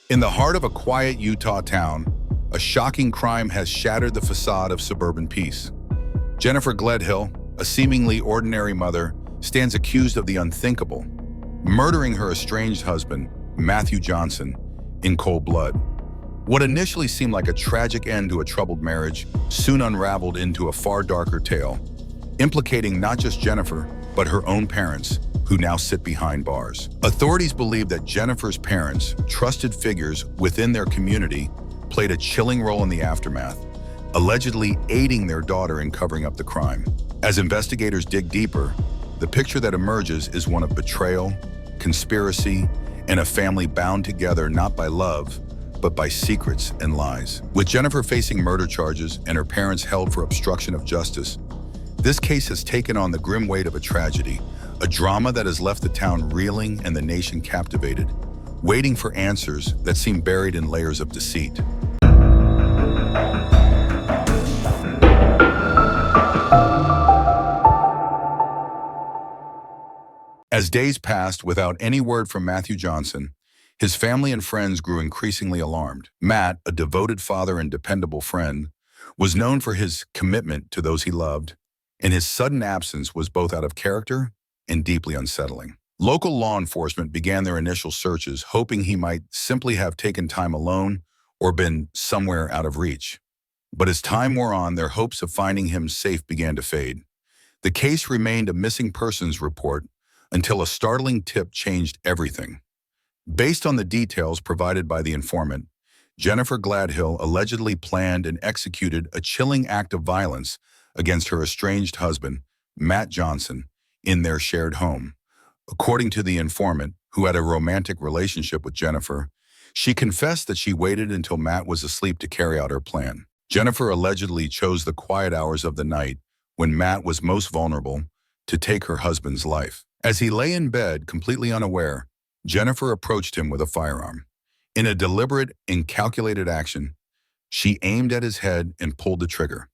In the heart of a quiet Utah town, a shocking crime has shattered the facade of suburban peace. Jennifer Gledhill, a seemingly ordinary mother, stands accused of the unthinkable, murdering her estranged husband, Matthew Johnson, in cold blood. What initially seemed like a tragic end to a troubled marriage soon unraveled into a far darker tale, implicating not just Jennifer, but her own parents, who now sit behind bars. Authorities believe that Jennifer's parents, trusted figures within their community, played a chilling role in the aftermath, allegedly aiding their daughter in covering up the crime. As investigators dig deeper, the picture that emerges is one of betrayal, conspiracy, and a family bound together not by love, but by secrets and lies. With Jennifer facing murder charges and her parents held for obstruction of justice, this case has taken on the grim weight of a tragedy, a drama that has left the town reeling and the nation captivated, waiting for answers that seem buried in layers of deceit. As days passed without any word from Matthew Johnson, his family and friends grew increasingly alarmed. Matt, a devoted father and dependable friend, was known for his commitment to those he loved, and his sudden absence was both out of character and deeply unsettling. Local law enforcement began their initial searches, hoping he might simply have taken time alone or been somewhere out of reach. But as time wore on, their hopes of finding him safe began to fade. The case remained a missing persons report until a startling tip changed everything. Based on the details provided by the informant, Jennifer Gladhill allegedly planned and executed a chilling act of violence against her estranged husband, Matt Johnson, in their shared home. According to the informant, who had a romantic relationship with Jennifer, she confessed that she waited until Matt was asleep to carry out her plan. Jennifer allegedly chose the quiet hours of the night, when Matt was most vulnerable, to take her husband's life. As he lay in bed, completely unaware, Jennifer approached him with a firearm. In a deliberate and calculated action, she aimed at his head and pulled the trigger,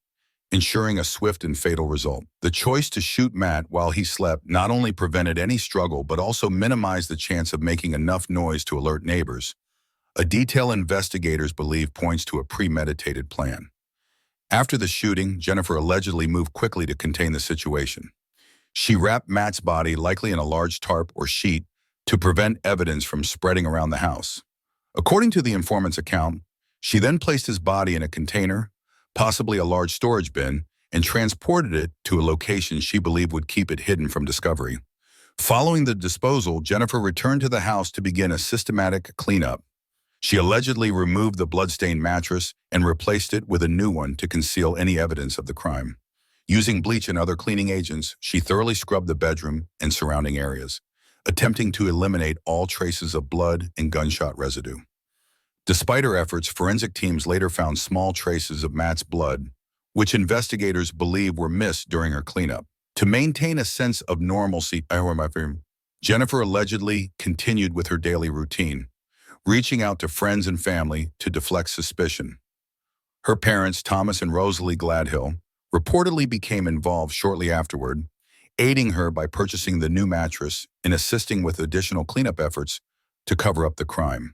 ensuring a swift and fatal result. The choice to shoot Matt while he slept not only prevented any struggle but also minimized the chance of making enough noise to alert neighbors, a detail investigators believe points to a premeditated plan. After the shooting, Jennifer allegedly moved quickly to contain the situation. She wrapped Matt's body, likely in a large tarp or sheet, to prevent evidence from spreading around the house. According to the informant's account, she then placed his body in a container, possibly a large storage bin, and transported it to a location she believed would keep it hidden from discovery. Following the disposal, Jennifer returned to the house to begin a systematic cleanup. She allegedly removed the blood-stained mattress and replaced it with a new one to conceal any evidence of the crime. Using bleach and other cleaning agents, she thoroughly scrubbed the bedroom and surrounding areas, attempting to eliminate all traces of blood and gunshot residue. Despite her efforts, forensic teams later found small traces of Matt's blood, which investigators believe were missed during her cleanup. To maintain a sense of normalcy, Jennifer allegedly continued with her daily routine, reaching out to friends and family to deflect suspicion. Her parents, Thomas and Rosalie Gladhill, reportedly became involved shortly afterward, aiding her by purchasing the new mattress and assisting with additional cleanup efforts to cover up the crime.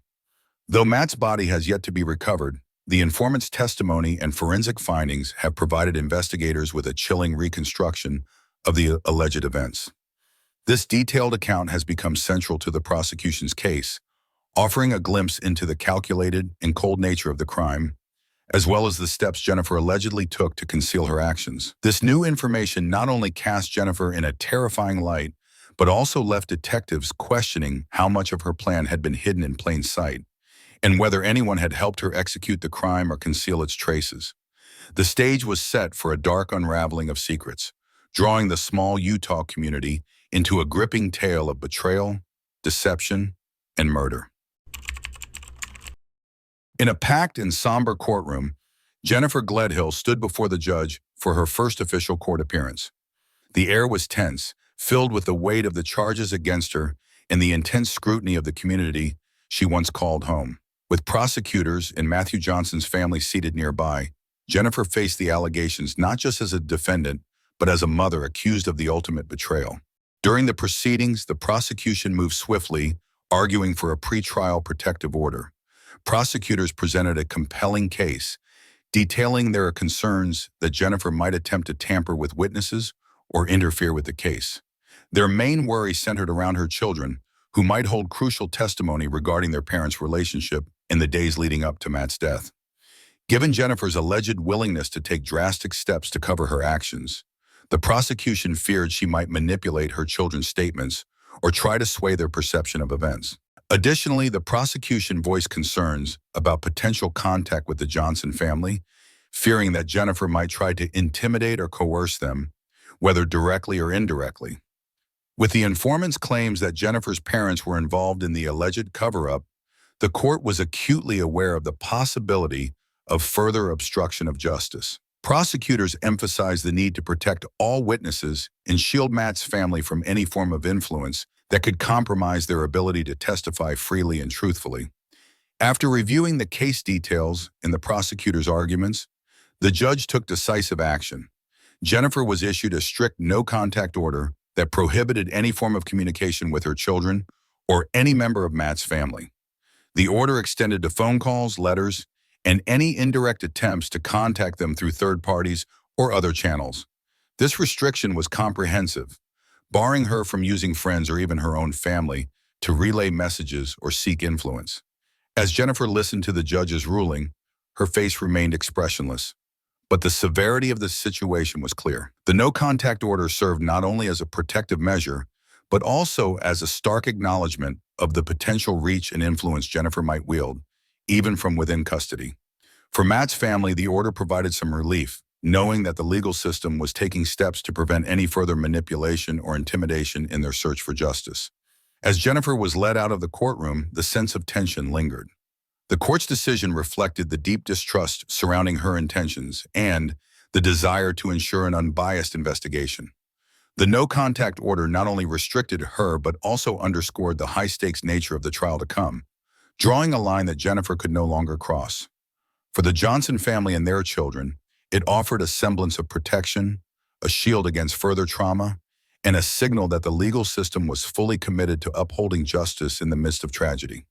Though Matt's body has yet to be recovered, the informant's testimony and forensic findings have provided investigators with a chilling reconstruction of the alleged events. This detailed account has become central to the prosecution's case, offering a glimpse into the calculated and cold nature of the crime, as well as the steps Jennifer allegedly took to conceal her actions. This new information not only cast Jennifer in a terrifying light, but also left detectives questioning how much of her plan had been hidden in plain sight, and whether anyone had helped her execute the crime or conceal its traces. The stage was set for a dark unraveling of secrets, drawing the small Utah community into a gripping tale of betrayal, deception, and murder. In a packed and somber courtroom, Jennifer Gledhill stood before the judge for her first official court appearance. The air was tense, filled with the weight of the charges against her and the intense scrutiny of the community she once called home. With prosecutors and Matthew Johnson's family seated nearby, Jennifer faced the allegations not just as a defendant, but as a mother accused of the ultimate betrayal. During the proceedings, the prosecution moved swiftly, arguing for a pretrial protective order. prosecutors presented a compelling case, detailing their concerns that Jennifer might attempt to tamper with witnesses or interfere with the case. Their main worry centered around her children, who might hold crucial testimony regarding their parents' relationship in the days leading up to Matt's death. Given Jennifer's alleged willingness to take drastic steps to cover her actions, the prosecution feared she might manipulate her children's statements or try to sway their perception of events. Additionally, the prosecution voiced concerns about potential contact with the Johnson family, fearing that Jennifer might try to intimidate or coerce them, whether directly or indirectly. With the informant's claims that Jennifer's parents were involved in the alleged cover-up, the court was acutely aware of the possibility of further obstruction of justice. Prosecutors emphasized the need to protect all witnesses and shield Matt's family from any form of influence that could compromise their ability to testify freely and truthfully. After reviewing the case details and the prosecutor's arguments, the judge took decisive action. Jennifer was issued a strict no-contact order that prohibited any form of communication with her children or any member of Matt's family. The order extended to phone calls, letters, and any indirect attempts to contact them through third parties or other channels. This restriction was comprehensive, barring her from using friends or even her own family to relay messages or seek influence. As Jennifer listened to the judge's ruling, her face remained expressionless. But the severity of the situation was clear. The no-contact order served not only as a protective measure, but also as a stark acknowledgement of the potential reach and influence Jennifer might wield, even from within custody. For Matt's family, the order provided some relief, knowing that the legal system was taking steps to prevent any further manipulation or intimidation in their search for justice. As Jennifer was led out of the courtroom, the sense of tension lingered. The court's decision reflected the deep distrust surrounding her intentions and the desire to ensure an unbiased investigation. The no-contact order not only restricted her but also underscored the high-stakes nature of the trial to come, drawing a line that Jennifer could no longer cross. For the Johnson family and their children, it offered a semblance of protection, a shield against further trauma, and a signal that the legal system was fully committed to upholding justice in the midst of tragedy.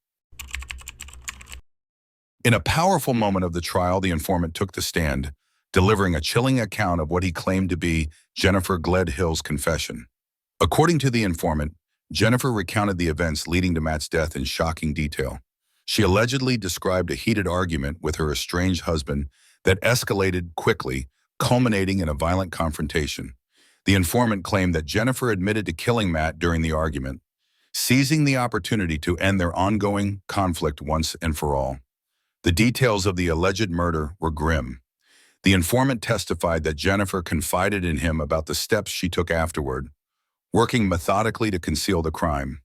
In a powerful moment of the trial, the informant took the stand, delivering a chilling account of what he claimed to be Jennifer Gledhill's confession. According to the informant, Jennifer recounted the events leading to Matt's death in shocking detail. She allegedly described a heated argument with her estranged husband that escalated quickly, culminating in a violent confrontation. The informant claimed that Jennifer admitted to killing Matt during the argument, seizing the opportunity to end their ongoing conflict once and for all. The details of the alleged murder were grim. The informant testified that Jennifer confided in him about the steps she took afterward, working methodically to conceal the crime.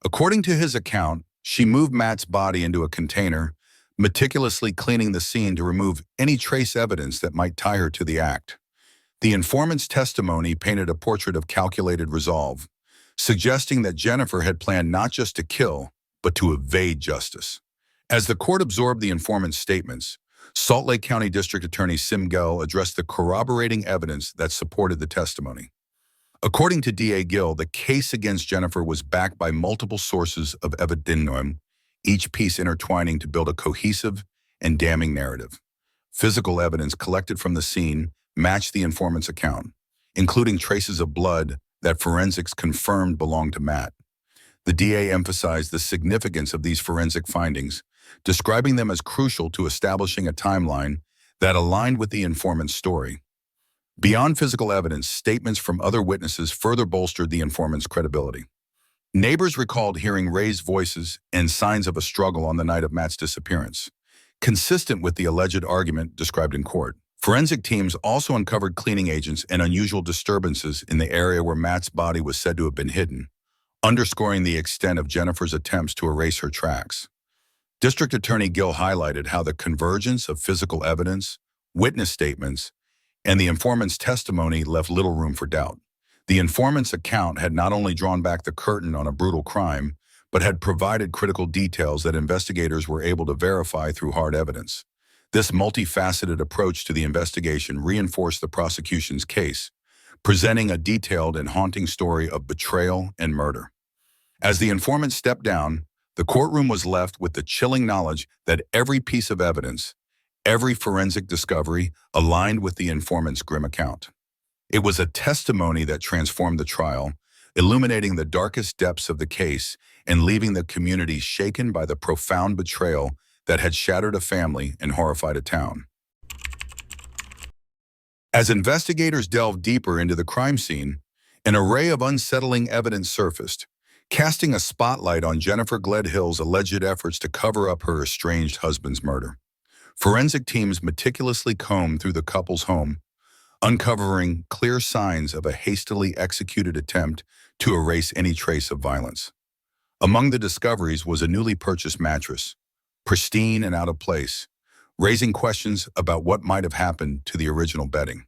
According to his account, she moved Matt's body into a container, meticulously cleaning the scene to remove any trace evidence that might tie her to the act. The informant's testimony painted a portrait of calculated resolve, suggesting that Jennifer had planned not just to kill, but to evade justice. As the court absorbed the informant's statements, Salt Lake County District Attorney Sim Gill addressed the corroborating evidence that supported the testimony. According to D.A. Gill, the case against Jennifer was backed by multiple sources of evidence, each piece intertwining to build a cohesive and damning narrative. Physical evidence collected from the scene matched the informant's account, including traces of blood that forensics confirmed belonged to Matt. The DA emphasized the significance of these forensic findings, describing them as crucial to establishing a timeline that aligned with the informant's story. Beyond physical evidence, statements from other witnesses further bolstered the informant's credibility. Neighbors recalled hearing raised voices and signs of a struggle on the night of Matt's disappearance, consistent with the alleged argument described in court. Forensic teams also uncovered cleaning agents and unusual disturbances in the area where Matt's body was said to have been hidden, underscoring the extent of Jennifer's attempts to erase her tracks. District Attorney Gill highlighted how the convergence of physical evidence, witness statements, and the informant's testimony left little room for doubt. The informant's account had not only drawn back the curtain on a brutal crime, but had provided critical details that investigators were able to verify through hard evidence. This multifaceted approach to the investigation reinforced the prosecution's case, presenting a detailed and haunting story of betrayal and murder. As the informant stepped down, The courtroom was left with the chilling knowledge that every piece of evidence, every forensic discovery, aligned with the informant's grim account. It was a testimony that transformed the trial, illuminating the darkest depths of the case and leaving the community shaken by the profound betrayal that had shattered a family and horrified a town. As investigators delved deeper into the crime scene, an array of unsettling evidence surfaced, casting a spotlight on Jennifer Gledhill's alleged efforts to cover up her estranged husband's murder. Forensic teams meticulously combed through the couple's home, uncovering clear signs of a hastily executed attempt to erase any trace of violence. Among the discoveries was a newly purchased mattress, pristine and out of place, raising questions about what might have happened to the original bedding.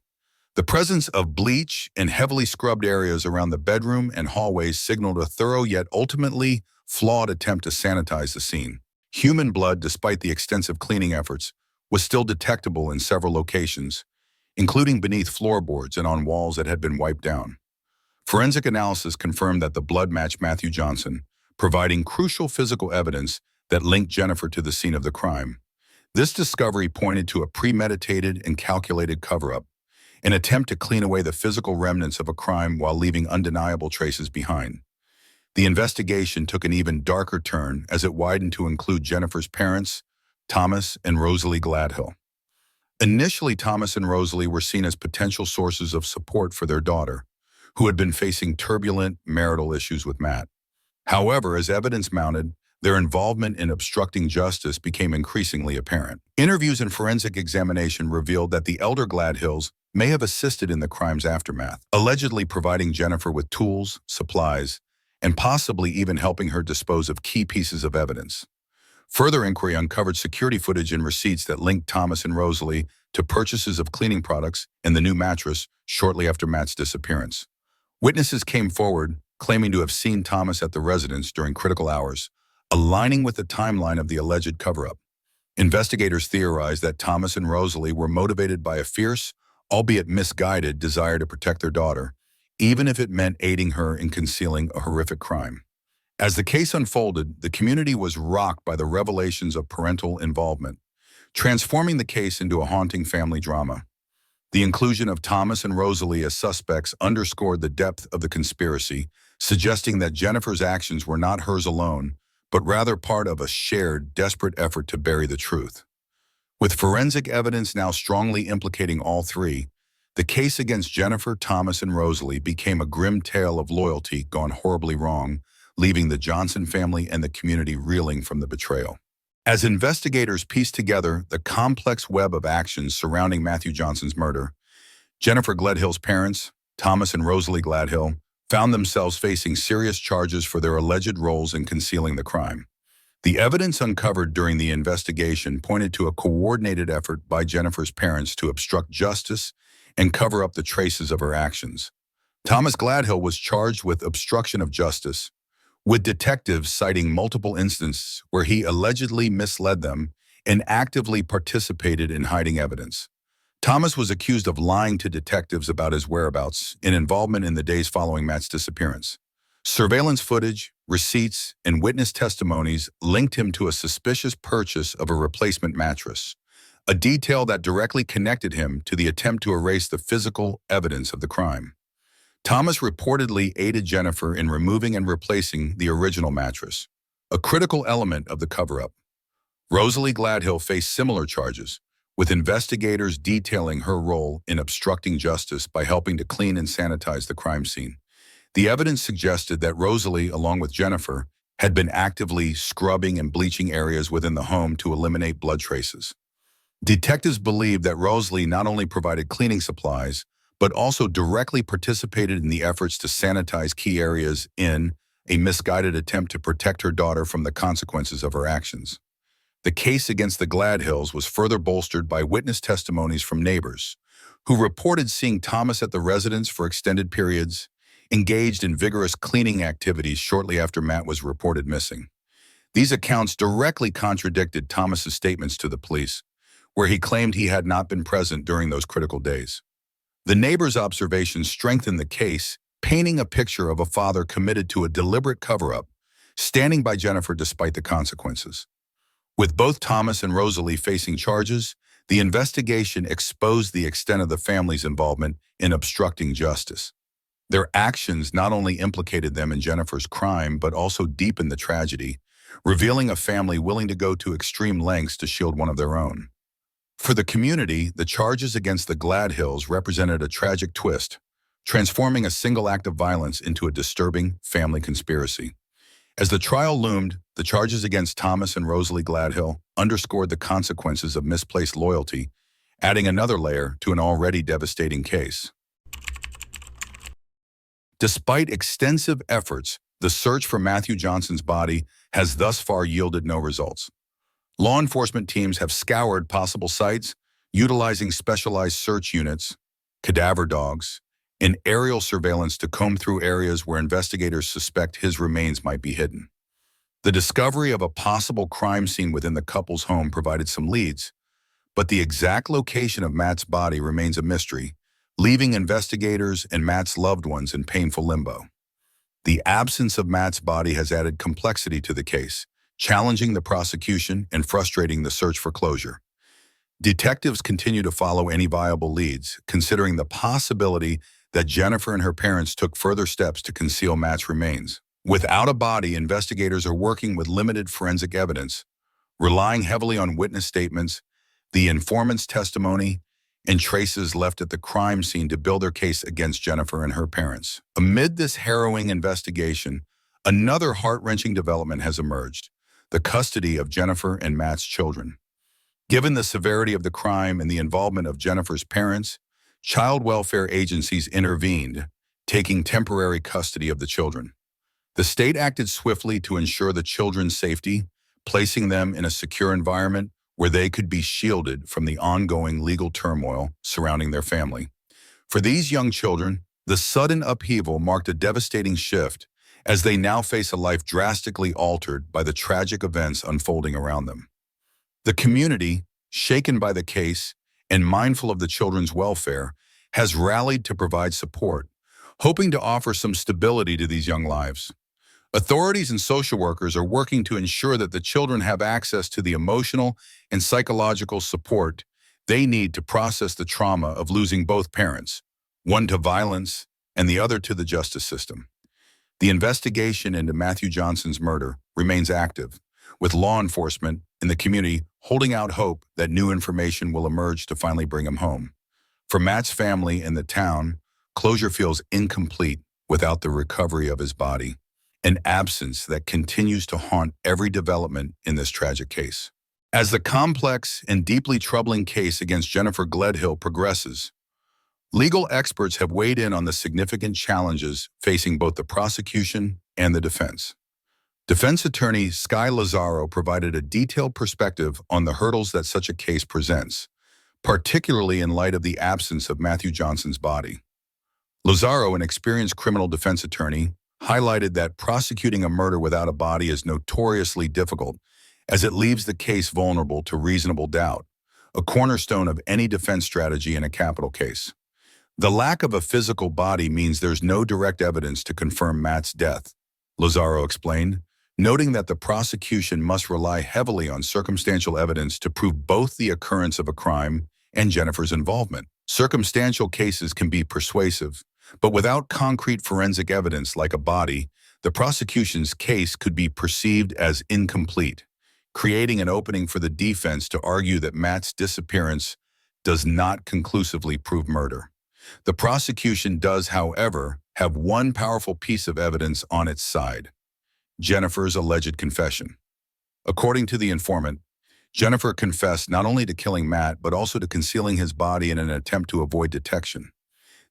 The presence of bleach in heavily scrubbed areas around the bedroom and hallways signaled a thorough yet ultimately flawed attempt to sanitize the scene. Human blood, despite the extensive cleaning efforts, was still detectable in several locations, including beneath floorboards and on walls that had been wiped down. Forensic analysis confirmed that the blood matched Matthew Johnson, providing crucial physical evidence that linked Jennifer to the scene of the crime. This discovery pointed to a premeditated and calculated cover-up, an attempt to clean away the physical remnants of a crime while leaving undeniable traces behind. The investigation took an even darker turn as it widened to include Jennifer's parents, Thomas and Rosalie Gladhill. Initially, Thomas and Rosalie were seen as potential sources of support for their daughter, who had been facing turbulent marital issues with Matt. However, as evidence mounted, their involvement in obstructing justice became increasingly apparent. Interviews and forensic examination revealed that the elder Gladhills may have assisted in the crime's aftermath, allegedly providing Jennifer with tools, supplies, and possibly even helping her dispose of key pieces of evidence. Further inquiry uncovered security footage and receipts that linked Thomas and Rosalie to purchases of cleaning products and the new mattress shortly after Matt's disappearance. Witnesses came forward, claiming to have seen Thomas at the residence during critical hours, aligning with the timeline of the alleged cover-up. Investigators theorized that Thomas and Rosalie were motivated by a fierce, albeit misguided, desire to protect their daughter, even if it meant aiding her in concealing a horrific crime. As the case unfolded, the community was rocked by the revelations of parental involvement, transforming the case into a haunting family drama. The inclusion of Thomas and Rosalie as suspects underscored the depth of the conspiracy, suggesting that Jennifer's actions were not hers alone, but rather part of a shared, desperate effort to bury the truth. With forensic evidence now strongly implicating all three, the case against Jennifer, Thomas, and Rosalie became a grim tale of loyalty gone horribly wrong, leaving the Johnson family and the community reeling from the betrayal. As investigators pieced together the complex web of actions surrounding Matthew Johnson's murder, Jennifer Gledhill's parents, Thomas and Rosalie Gladhill, found themselves facing serious charges for their alleged roles in concealing the crime. The evidence uncovered during the investigation pointed to a coordinated effort by Jennifer's parents to obstruct justice and cover up the traces of her actions. Thomas Gladhill was charged with obstruction of justice, with detectives citing multiple instances where he allegedly misled them and actively participated in hiding evidence. Thomas was accused of lying to detectives about his whereabouts and involvement in the days following Matt's disappearance. Surveillance footage, receipts, and witness testimonies linked him to a suspicious purchase of a replacement mattress, a detail that directly connected him to the attempt to erase the physical evidence of the crime. Thomas reportedly aided Jennifer in removing and replacing the original mattress, a critical element of the cover-up. Rosalie Gladhill faced similar charges, with investigators detailing her role in obstructing justice by helping to clean and sanitize the crime scene. The evidence suggested that Rosalie, along with Jennifer, had been actively scrubbing and bleaching areas within the home to eliminate blood traces. Detectives believed that Rosalie not only provided cleaning supplies, but also directly participated in the efforts to sanitize key areas in a misguided attempt to protect her daughter from the consequences of her actions. The case against the Gladhills was further bolstered by witness testimonies from neighbors, who reported seeing Thomas at the residence for extended periods, engaged in vigorous cleaning activities shortly after Matt was reported missing. These accounts directly contradicted Thomas's statements to the police, where he claimed he had not been present during those critical days. The neighbors' observations strengthened the case, painting a picture of a father committed to a deliberate cover-up, standing by Jennifer despite the consequences. With both Thomas and Rosalie facing charges, the investigation exposed the extent of the family's involvement in obstructing justice. Their actions not only implicated them in Jennifer's crime, but also deepened the tragedy, revealing a family willing to go to extreme lengths to shield one of their own. For the community, the charges against the Gladhills represented a tragic twist, transforming a single act of violence into a disturbing family conspiracy. As the trial loomed, the charges against Thomas and Rosalie Gladhill underscored the consequences of misplaced loyalty, adding another layer to an already devastating case. Despite extensive efforts, the search for Matthew Johnson's body has thus far yielded no results. Law enforcement teams have scoured possible sites, utilizing specialized search units, cadaver dogs, and aerial surveillance to comb through areas where investigators suspect his remains might be hidden. The discovery of a possible crime scene within the couple's home provided some leads, but the exact location of Matt's body remains a mystery, leaving investigators and Matt's loved ones in painful limbo. The absence of Matt's body has added complexity to the case, challenging the prosecution and frustrating the search for closure. Detectives continue to follow any viable leads, considering the possibility that Jennifer and her parents took further steps to conceal Matt's remains. Without a body, investigators are working with limited forensic evidence, relying heavily on witness statements, the informant's testimony, and traces left at the crime scene to build their case against Jennifer and her parents. Amid this harrowing investigation, another heart-wrenching development has emerged: the custody of Jennifer and Matt's children. Given the severity of the crime and the involvement of Jennifer's parents, child welfare agencies intervened, taking temporary custody of the children. The state acted swiftly to ensure the children's safety, placing them in a secure environment where they could be shielded from the ongoing legal turmoil surrounding their family. For these young children, the sudden upheaval marked a devastating shift as they now face a life drastically altered by the tragic events unfolding around them. The community, shaken by the case and mindful of the children's welfare, has rallied to provide support, hoping to offer some stability to these young lives. Authorities and social workers are working to ensure that the children have access to the emotional and psychological support they need to process the trauma of losing both parents, one to violence and the other to the justice system. The investigation into Matthew Johnson's murder remains active, with law enforcement and the community holding out hope that new information will emerge to finally bring him home. For Matt's family and the town, closure feels incomplete without the recovery of his body, an absence that continues to haunt every development in this tragic case. As the complex and deeply troubling case against Jennifer Gledhill progresses, legal experts have weighed in on the significant challenges facing both the prosecution and the defense. Defense attorney Sky Lazaro provided a detailed perspective on the hurdles that such a case presents, particularly in light of the absence of Matthew Johnson's body. Lazaro, an experienced criminal defense attorney, highlighted that prosecuting a murder without a body is notoriously difficult, as it leaves the case vulnerable to reasonable doubt, a cornerstone of any defense strategy in a capital case. The lack of a physical body means there's no direct evidence to confirm Matt's death, Lazaro explained, noting that the prosecution must rely heavily on circumstantial evidence to prove both the occurrence of a crime and Jennifer's involvement. Circumstantial cases can be persuasive, but without concrete forensic evidence like a body, the prosecution's case could be perceived as incomplete, creating an opening for the defense to argue that Matt's disappearance does not conclusively prove murder. The prosecution does, however, have one powerful piece of evidence on its side: Jennifer's alleged confession. According to the informant, Jennifer confessed not only to killing Matt, but also to concealing his body in an attempt to avoid detection.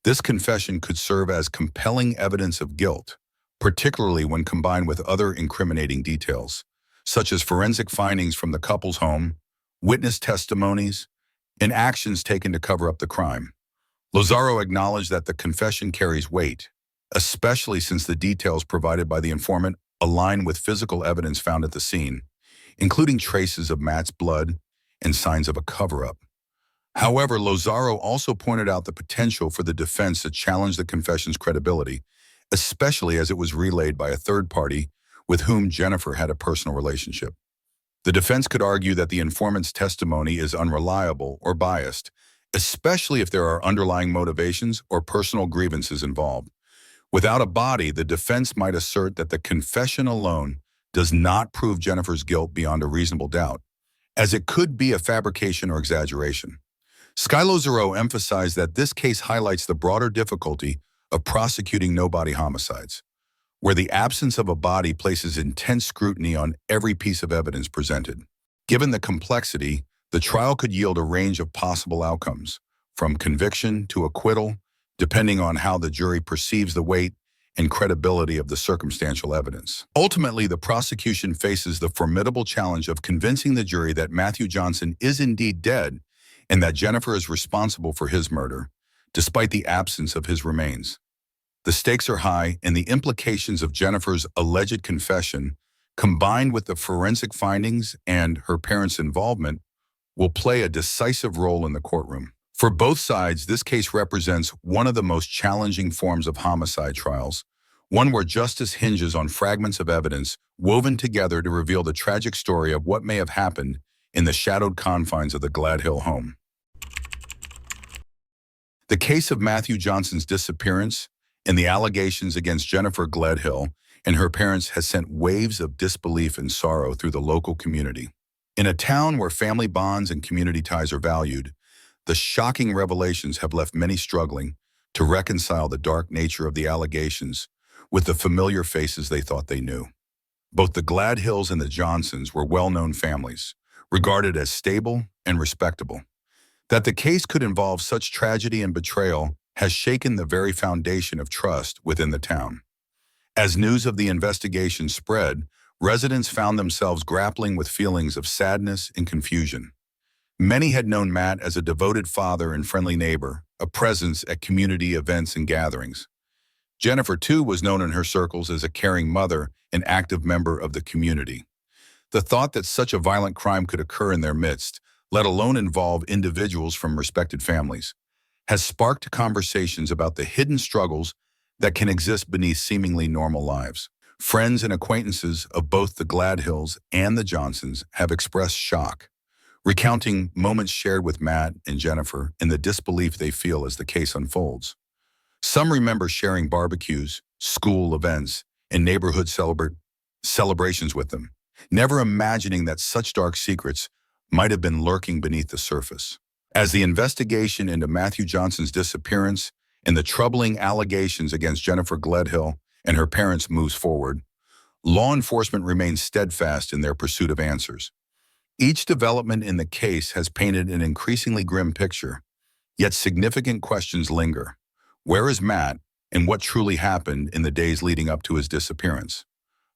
This confession could serve as compelling evidence of guilt, particularly when combined with other incriminating details, such as forensic findings from the couple's home, witness testimonies, and actions taken to cover up the crime. Lazaro acknowledged that the confession carries weight, especially since the details provided by the informant align with physical evidence found at the scene, including traces of Matt's blood and signs of a cover-up. However, Lazaro also pointed out the potential for the defense to challenge the confession's credibility, especially as it was relayed by a third party, with whom Jennifer had a personal relationship. The defense could argue that the informant's testimony is unreliable or biased, especially if there are underlying motivations or personal grievances involved. Without a body, the defense might assert that the confession alone does not prove Jennifer's guilt beyond a reasonable doubt, as it could be a fabrication or exaggeration. Skylo Zero emphasized that this case highlights the broader difficulty of prosecuting no-body homicides, where the absence of a body places intense scrutiny on every piece of evidence presented. Given the complexity, the trial could yield a range of possible outcomes, from conviction to acquittal, depending on how the jury perceives the weight and credibility of the circumstantial evidence. Ultimately, the prosecution faces the formidable challenge of convincing the jury that Matthew Johnson is indeed dead and that Jennifer is responsible for his murder, despite the absence of his remains. The stakes are high, and the implications of Jennifer's alleged confession, combined with the forensic findings and her parents' involvement, will play a decisive role in the courtroom. For both sides, this case represents one of the most challenging forms of homicide trials, one where justice hinges on fragments of evidence woven together to reveal the tragic story of what may have happened in the shadowed confines of the Gledhill home. The case of Matthew Johnson's disappearance and the allegations against Jennifer Gledhill and her parents has sent waves of disbelief and sorrow through the local community. In a town where family bonds and community ties are valued, the shocking revelations have left many struggling to reconcile the dark nature of the allegations with the familiar faces they thought they knew. Both the Gladhills and the Johnsons were well-known families, regarded as stable and respectable. That the case could involve such tragedy and betrayal has shaken the very foundation of trust within the town. As news of the investigation spread, residents found themselves grappling with feelings of sadness and confusion. Many had known Matt as a devoted father and friendly neighbor, a presence at community events and gatherings. Jennifer, too, was known in her circles as a caring mother and active member of the community. The thought that such a violent crime could occur in their midst, let alone involve individuals from respected families, has sparked conversations about the hidden struggles that can exist beneath seemingly normal lives. Friends and acquaintances of both the Gladhills and the Johnsons have expressed shock, recounting moments shared with Matt and Jennifer and the disbelief they feel as the case unfolds. Some remember sharing barbecues, school events, and neighborhood celebrations with them, never imagining that such dark secrets might have been lurking beneath the surface. As the investigation into Matthew Johnson's disappearance and the troubling allegations against Jennifer Gledhill and her parents moves forward, law enforcement remains steadfast in their pursuit of answers. Each development in the case has painted an increasingly grim picture, yet significant questions linger. Where is Matt, and what truly happened in the days leading up to his disappearance?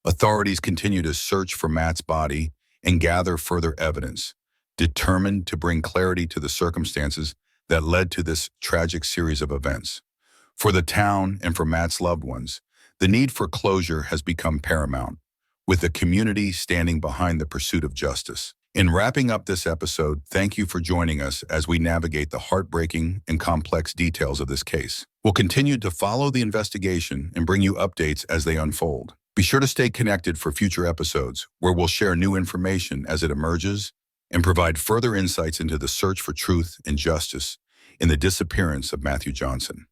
Authorities continue to search for Matt's body and gather further evidence, determined to bring clarity to the circumstances that led to this tragic series of events. For the town and for Matt's loved ones, the need for closure has become paramount, with the community standing behind the pursuit of justice. In wrapping up this episode, thank you for joining us as we navigate the heartbreaking and complex details of this case. We'll continue to follow the investigation and bring you updates as they unfold. Be sure to stay connected for future episodes, where we'll share new information as it emerges and provide further insights into the search for truth and justice in the disappearance of Matthew Johnson.